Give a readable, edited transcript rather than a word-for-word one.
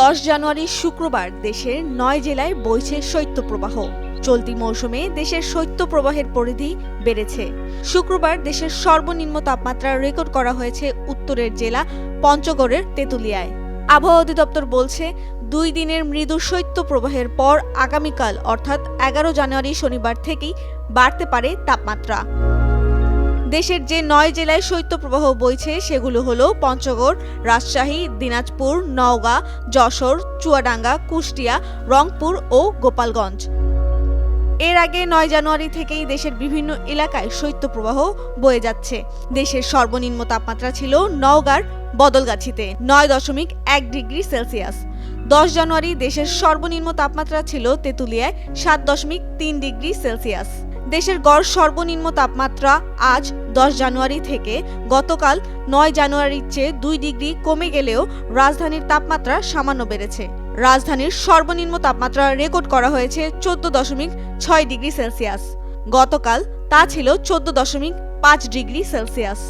10 জানুয়ারি শুক্রবার দেশের 9 জেলায় বইছে শৈত্যপ্রবাহ। চলতি মৌসুমে দেশের শৈত্যপ্রবাহের পরিধি বেড়েছে। শুক্রবার দেশের সর্বনিম্ন তাপমাত্রা রেকর্ড করা হয়েছে উত্তরের জেলা পঞ্চগড়ের তেঁতুলিয়ায়। আবহাওয়া অধিদপ্তর বলছে 2 দিনের মৃদু শৈত্যপ্রবাহের পর আগামীকাল অর্থাৎ 11 জানুয়ারি শনিবার থেকেই বাড়তে পারে তাপমাত্রা। দেশের যে 9 জেলায় শৈত্যপ্রবাহ বইছে সেগুলো হলো পঞ্চগড়, রাজশাহী, দিনাজপুর, নওগাঁ, যশোর, চুয়াডাঙ্গা, কুষ্টিয়া, রংপুর ও গোপালগঞ্জ। এর আগে 9 জানুয়ারি থেকেই দেশের বিভিন্ন এলাকায় শৈত্যপ্রবাহ বয়ে যাচ্ছে। দেশের সর্বনিম্ন তাপমাত্রা ছিল নওগাঁর বদলগাছিতে 9.1 ডিগ্রি সেলসিয়াস। 10 জানুয়ারি দেশের সর্বনিম্ন তাপমাত্রা ছিল তেঁতুলিয়ায় 7.3 ডিগ্রি সেলসিয়াস। দেশের গড় সর্বনিম্ন তাপমাত্রা আজ 10 জানুয়ারি থেকে গতকাল 9 জানুয়ারির চেয়ে 2 ডিগ্রি কমে গেলেও রাজধানীর তাপমাত্রা সামান্য বেড়েছে। রাজধানীর সর্বনিম্ন তাপমাত্রা রেকর্ড করা হয়েছে 14.6 ডিগ্রি সেলসিয়াস। গতকাল তা ছিল 14.5 ডিগ্রি সেলসিয়াস।